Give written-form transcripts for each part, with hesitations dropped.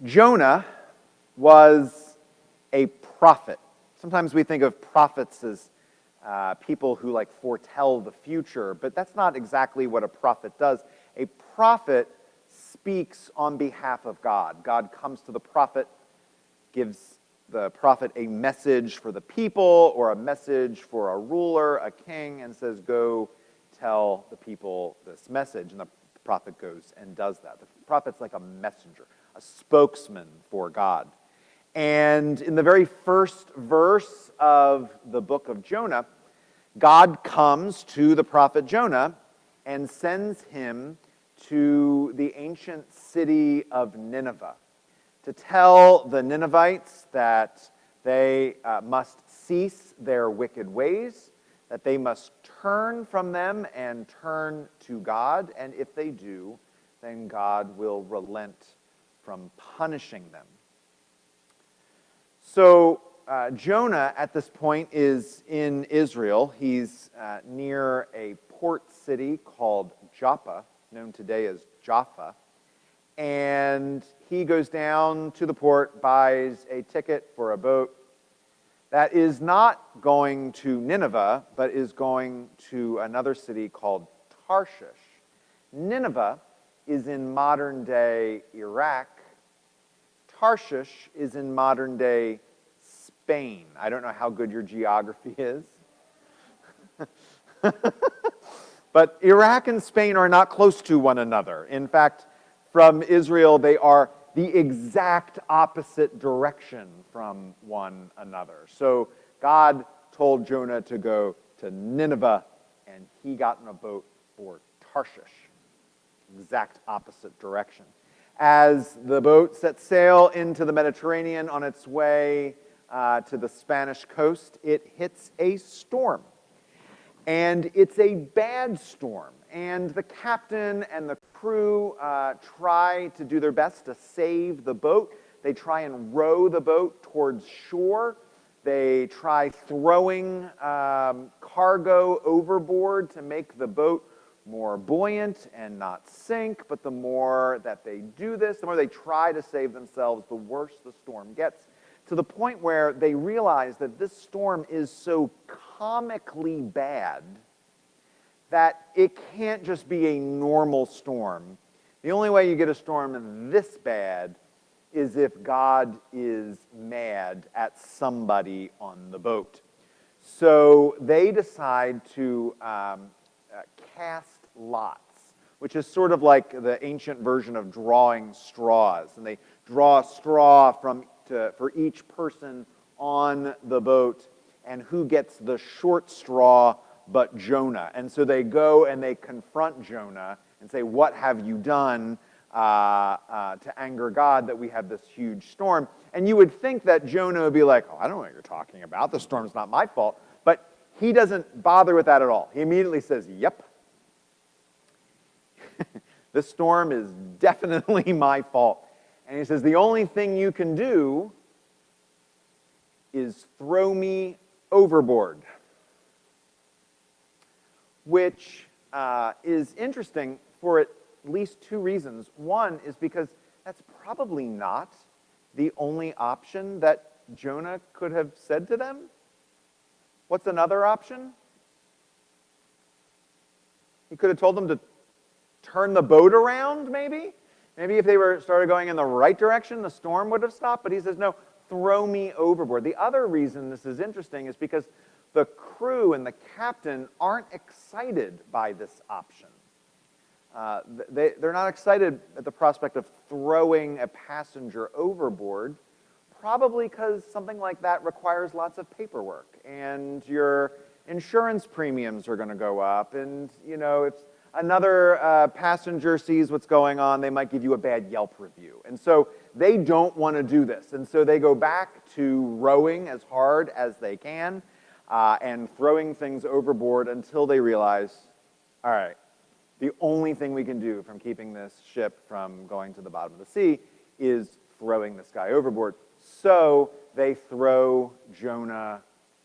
Jonah was a prophet. Sometimes we think of prophets as people who foretell the future, but that's not exactly what a prophet does. A prophet speaks on behalf of God. God comes to the prophet, gives the prophet a message for the people or a message for a ruler, a king, and says, go tell the people this message. And the prophet goes and does that. The prophet's like a messenger, a spokesman for God. And in the very first verse of the book of Jonah, God comes to the prophet Jonah and sends him to the ancient city of Nineveh to tell the Ninevites that they must cease their wicked ways, that they must turn from them and turn to God, and if they do, then God will relent from punishing them. So Jonah, at this point, is in Israel. He's near a port city called Joppa, known today as Jaffa. And he goes down to the port, buys a ticket for a boat that is not going to Nineveh, but is going to another city called Tarshish. Nineveh is in modern-day Iraq. Tarshish is in modern-day Spain. I don't know how good your geography is. But Iraq and Spain are not close to one another. In fact, from Israel, they are the exact opposite direction from one another. So God told Jonah to go to Nineveh, and he got in a boat for Tarshish. Exact opposite direction. As the boat set sail into the Mediterranean on its way to the Spanish coast, it hits a storm. And it's a bad storm. And the captain and the crew try to do their best to save the boat. They try and row the boat towards shore. They try throwing cargo overboard to make the boat more buoyant and not sink. But the more that they do this, the more they try to save themselves, the worse the storm gets, to the point where they realize that this storm is so comically bad that it can't just be a normal storm. The only way you get a storm this bad is if God is mad at somebody on the boat. So they decide to cast lots, which is sort of like the ancient version of drawing straws. And they draw a straw for each person on the boat, and who gets the short straw but Jonah. And so they go and they confront Jonah and say, what have you done to anger God that we have this huge storm? And you would think that Jonah would be like, oh, I don't know what you're talking about. The storm's not my fault. But he doesn't bother with that at all. He immediately says, yep. This storm is definitely my fault. And he says, the only thing you can do is throw me overboard. Which is interesting for at least two reasons. One is because that's probably not the only option that Jonah could have said to them. What's another option? He could have told them to turn the boat around, maybe. Maybe if they started going in the right direction, the storm would have stopped. But he says, no, throw me overboard. The other reason this is interesting is because the crew and the captain aren't excited by this option. They're not excited at the prospect of throwing a passenger overboard, probably because something like that requires lots of paperwork, and your insurance premiums are going to go up, and if another passenger sees what's going on, they might give you a bad Yelp review. And so they don't want to do this, and so they go back to rowing as hard as they can, and throwing things overboard until they realize, all right, the only thing we can do from keeping this ship from going to the bottom of the sea is throwing this guy overboard. So they throw Jonah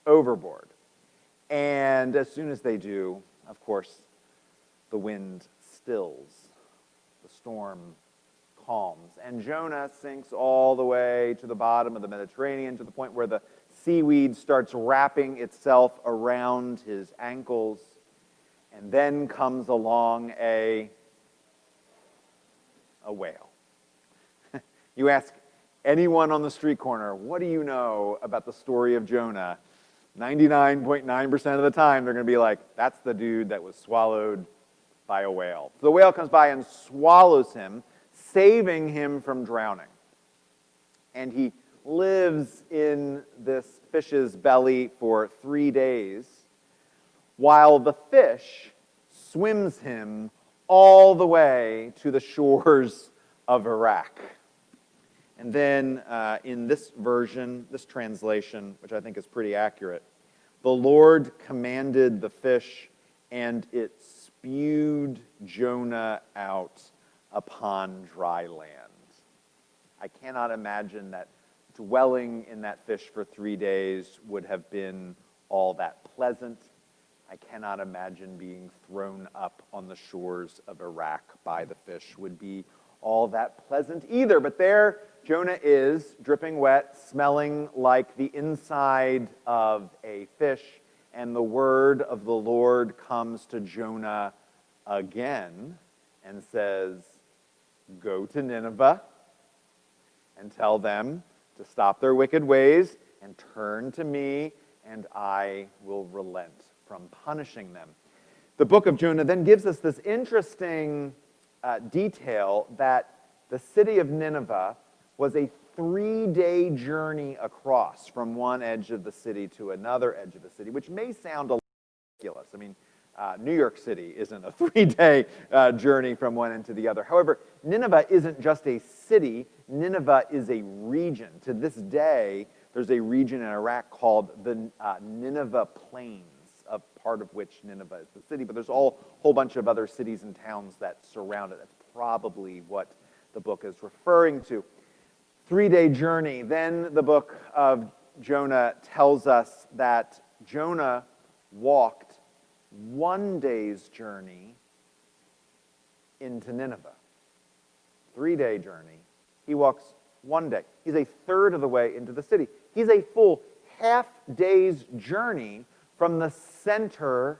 overboard. And as soon as they do, of course, the wind stills. The storm calms. And Jonah sinks all the way to the bottom of the Mediterranean to the point where the seaweed starts wrapping itself around his ankles. And then comes along a whale. You ask anyone on the street corner, what do you know about the story of Jonah? 99.9% of the time, they're going to be like, that's the dude that was swallowed by a whale. So the whale comes by and swallows him, saving him from drowning. And he lives in this fish's belly for 3 days, while the fish swims him all the way to the shores of Iraq. And then in this version, this translation, which I think is pretty accurate, the Lord commanded the fish, and it spewed Jonah out upon dry land. I cannot imagine that dwelling in that fish for 3 days would have been all that pleasant. I cannot imagine being thrown up on the shores of Iraq by the fish would be all that pleasant either. But there Jonah is, dripping wet, smelling like the inside of a fish, and the word of the Lord comes to Jonah again and says, go to Nineveh and tell them to stop their wicked ways and turn to me, and I will relent from punishing them. The book of Jonah then gives us this interesting detail that the city of Nineveh was a 3-day journey across from one edge of the city to another edge of the city, which may sound a little ridiculous. I mean, New York City isn't a 3-day journey from one end to the other. However, Nineveh isn't just a city. Nineveh is a region. To this day, there's a region in Iraq called the Nineveh Plains, a part of which Nineveh is the city, but there's a whole bunch of other cities and towns that surround it. That's probably what the book is referring to. 3-day journey. Then the book of Jonah tells us that Jonah walked 1 day's journey into Nineveh. 3-day journey. He walks 1 day. He's a third of the way into the city. He's a full half day's journey from the center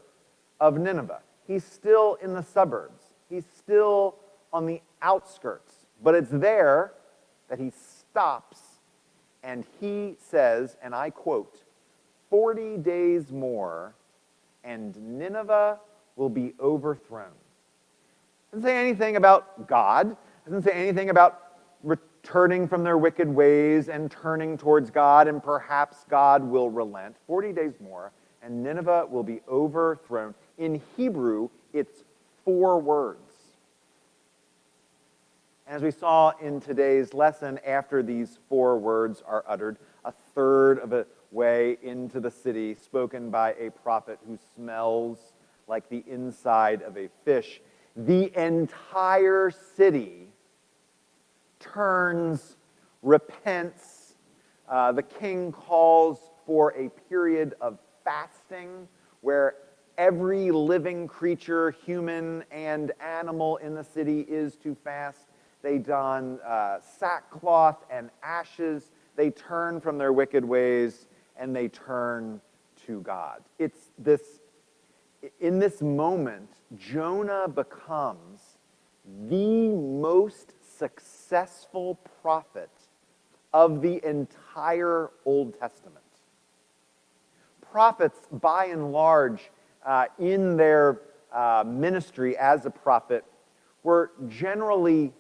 of Nineveh. He's still in the suburbs. He's still on the outskirts. But it's there that he stops and he says, and I quote, 40 days more and Nineveh will be overthrown. Doesn't say anything about God. Doesn't say anything about returning from their wicked ways and turning towards God, and perhaps God will relent. 40 days more and Nineveh will be overthrown. In Hebrew, it's 4 words. As we saw in today's lesson, after these 4 words are uttered, a third of a way into the city, spoken by a prophet who smells like the inside of a fish, the entire city turns, repents. The king calls for a period of fasting where every living creature, human and animal in the city, is to fast. They don sackcloth and ashes. They turn from their wicked ways and they turn to God. In this moment, Jonah becomes the most successful prophet of the entire Old Testament. Prophets, by and large, in their ministry as a prophet, were generally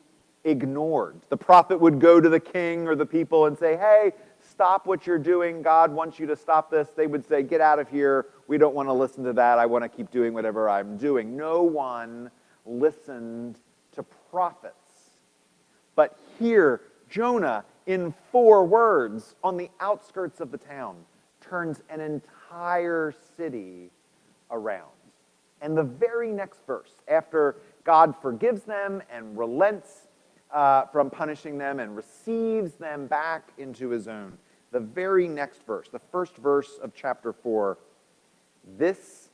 ignored. The prophet would go to the king or the people and say, hey, stop what you're doing. God wants you to stop this. They would say, get out of here. We don't want to listen to that. I want to keep doing whatever I'm doing. No one listened to prophets. But here, Jonah, in 4 words, on the outskirts of the town, turns an entire city around. And the very next verse, after God forgives them and relents from punishing them and receives them back into his own, the very next verse, the first verse of chapter 4, this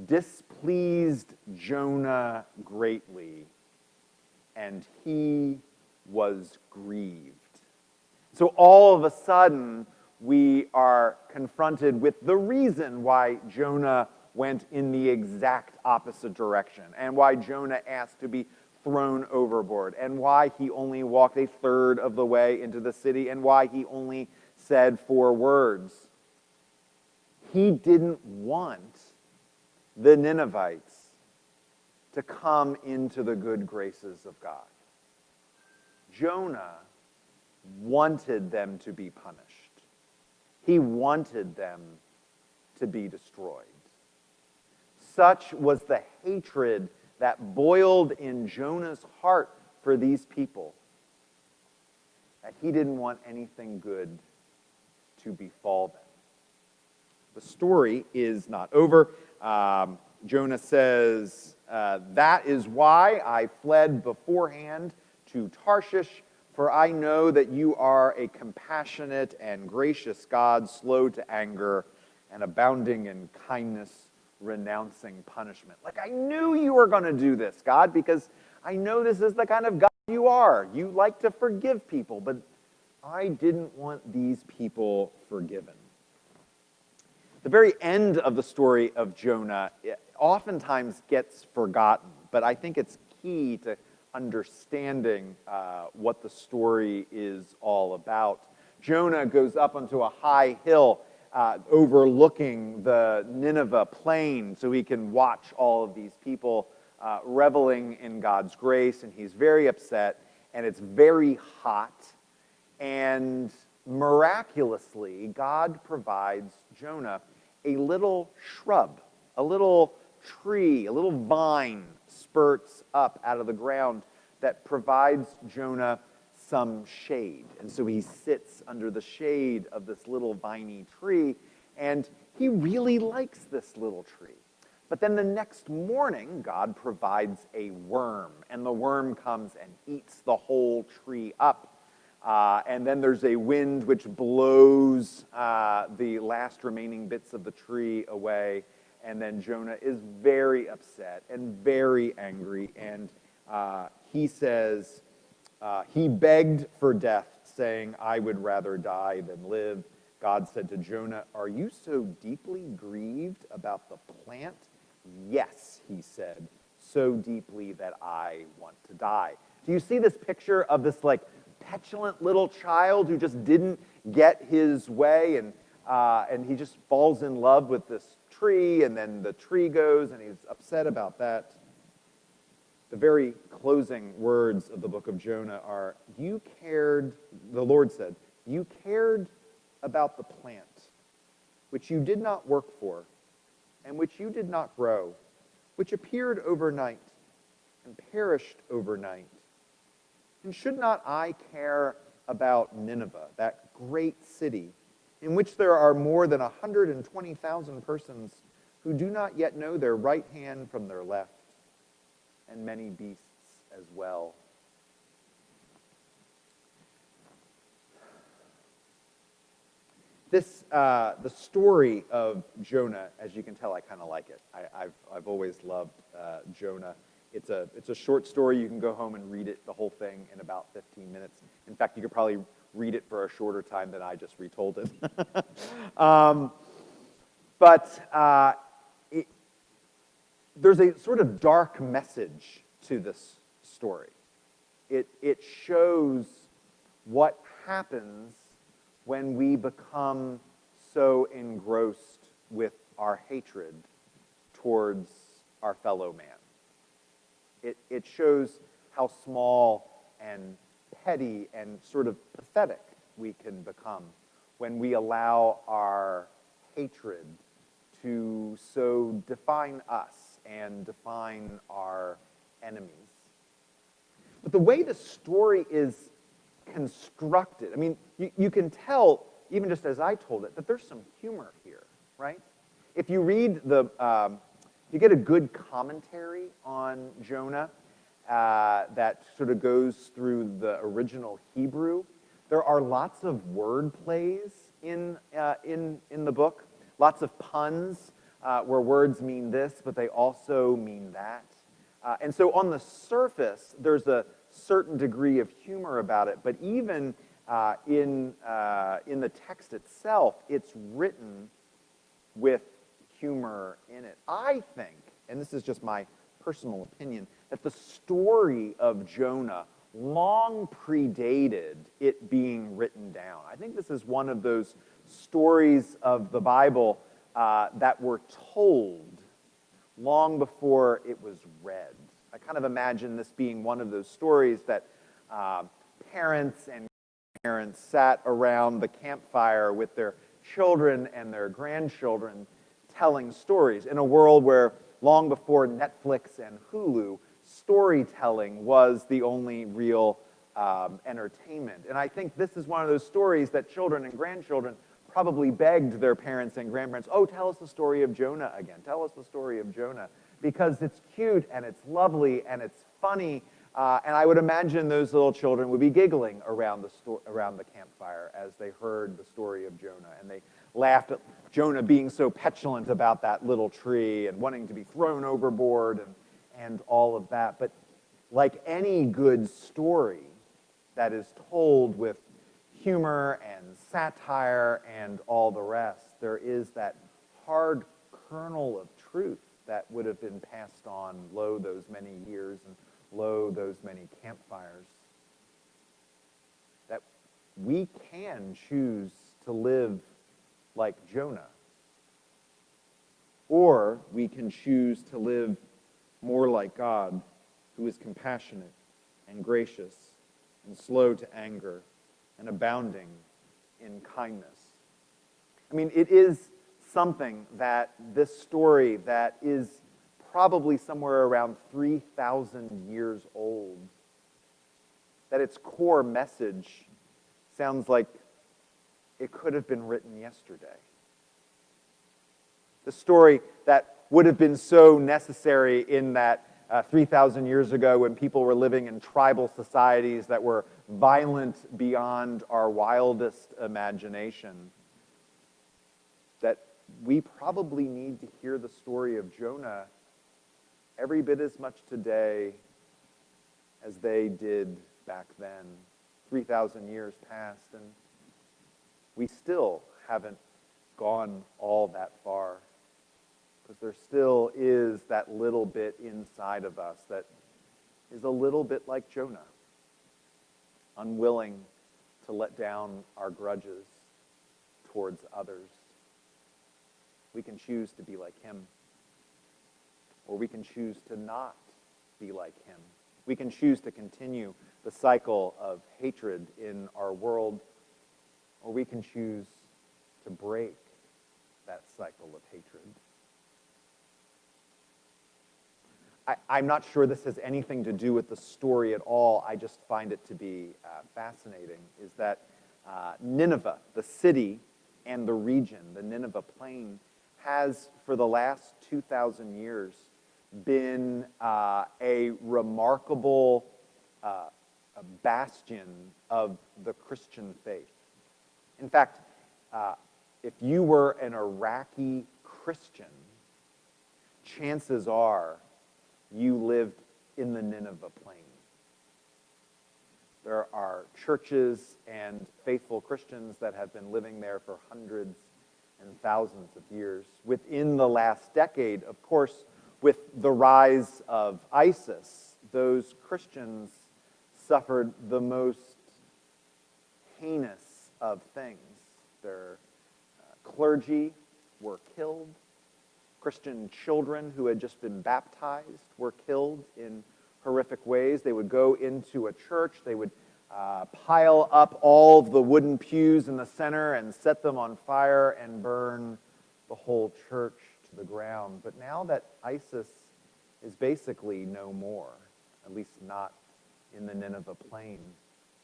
displeased Jonah greatly, and he was grieved. So all of a sudden, we are confronted with the reason why Jonah went in the exact opposite direction, and why Jonah asked to be thrown overboard, and why he only walked a third of the way into the city, and why he only said 4 words. He didn't want the Ninevites to come into the good graces of God. Jonah wanted them to be punished. He wanted them to be destroyed. Such was the hatred that boiled in Jonah's heart for these people that he didn't want anything good to befall them. The story is not over. Jonah says, that is why I fled beforehand to Tarshish, for I know that you are a compassionate and gracious God, slow to anger and abounding in kindness, renouncing punishment. Like, I knew you were going to do this, God, because I know this is the kind of God you are. You like to forgive people, but I didn't want these people forgiven. The very end of the story of Jonah oftentimes gets forgotten, but I think it's key to understanding what the story is all about. Jonah goes up onto a high hill overlooking the Nineveh plain so he can watch all of these people reveling in God's grace, and he's very upset, and it's very hot, and miraculously, God provides Jonah a little shrub, a little tree, a little vine spurts up out of the ground that provides Jonah some shade. And so he sits under the shade of this little viney tree, and he really likes this little tree. But then the next morning, God provides a worm, and the worm comes and eats the whole tree up. And then there's a wind which blows the last remaining bits of the tree away. And then Jonah is very upset and very angry. And he says, he begged for death, saying, I would rather die than live. God said to Jonah, are you so deeply grieved about the plant? Yes, he said, so deeply that I want to die. Do you see this picture of this like petulant little child who just didn't get his way, and he just falls in love with this tree, and then the tree goes, and he's upset about that? The very closing words of the book of Jonah are, the Lord said, you cared about the plant, which you did not work for, and which you did not grow, which appeared overnight and perished overnight. And should not I care about Nineveh, that great city, in which there are more than 120,000 persons who do not yet know their right hand from their left, and many beasts as well? The story of Jonah, as you can tell, I kind of like it. I've always loved Jonah. It's a short story. You can go home and read it, the whole thing, in about 15 minutes. In fact, you could probably read it for a shorter time than I just retold it. There's a sort of dark message to this story. It shows what happens when we become so engrossed with our hatred towards our fellow man. It shows how small and petty and sort of pathetic we can become when we allow our hatred to so define us and define our enemies. But the way the story is constructed, I mean, you can tell, even just as I told it, that there's some humor here, right? If you read you get a good commentary on Jonah that sort of goes through the original Hebrew. There are lots of word plays in the book, lots of puns where words mean this, but they also mean that. And so on the surface, there's a certain degree of humor about it, but even in the text itself, it's written with humor in it. I think, and this is just my personal opinion, that the story of Jonah long predated it being written down. I think this is one of those stories of the Bible that were told long before it was read. I kind of imagine this being one of those stories that parents and parents sat around the campfire with their children and their grandchildren telling stories in a world where long before Netflix and Hulu, storytelling was the only real entertainment. And I think this is one of those stories that children and grandchildren probably begged their parents and grandparents, oh, tell us the story of Jonah again. Tell us the story of Jonah. Because it's cute and it's lovely and it's funny. And I would imagine those little children would be giggling around the campfire as they heard the story of Jonah. And they laughed at Jonah being so petulant about that little tree and wanting to be thrown overboard and all of that. But like any good story that is told with humor and satire and all the rest, there is that hard kernel of truth that would have been passed on lo those many years and lo those many campfires. That we can choose to live like Jonah, or we can choose to live more like God, who is compassionate and gracious and slow to anger and abounding in kindness. I mean, it is something that this story that is probably somewhere around 3,000 years old, that its core message sounds like it could have been written yesterday. The story that would have been so necessary in that 3,000 years ago when people were living in tribal societies that were violent beyond our wildest imagination, that we probably need to hear the story of Jonah every bit as much today as they did back then. 3,000 years passed, and we still haven't gone all that far, because there still is that little bit inside of us that is a little bit like Jonah, unwilling to let down our grudges towards others. We can choose to be like him, or we can choose to not be like him. We can choose to continue the cycle of hatred in our world, or we can choose to break that cycle of hatred. I'm not sure this has anything to do with the story at all. I just find it to be fascinating, is that Nineveh, the city and the region, the Nineveh plain, has for the last 2,000 years been a remarkable bastion of the Christian faith. In fact, if you were an Iraqi Christian, chances are you lived in the Nineveh plain. There are churches and faithful Christians that have been living there for hundreds and thousands of years. Within the last decade, of course, with the rise of ISIS, those Christians suffered the most heinous of things. Their clergy were killed. Christian children who had just been baptized were killed in horrific ways. They would go into a church, they would pile up all of the wooden pews in the center and set them on fire and burn the whole church to the ground. But now that ISIS is basically no more, at least not in the Nineveh plain,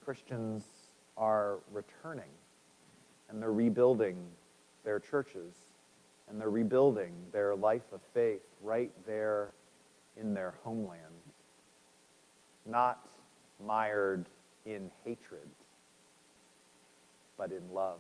Christians are returning, and they're rebuilding their churches, and they're rebuilding their life of faith right there in their homeland, not mired in hatred, but in love.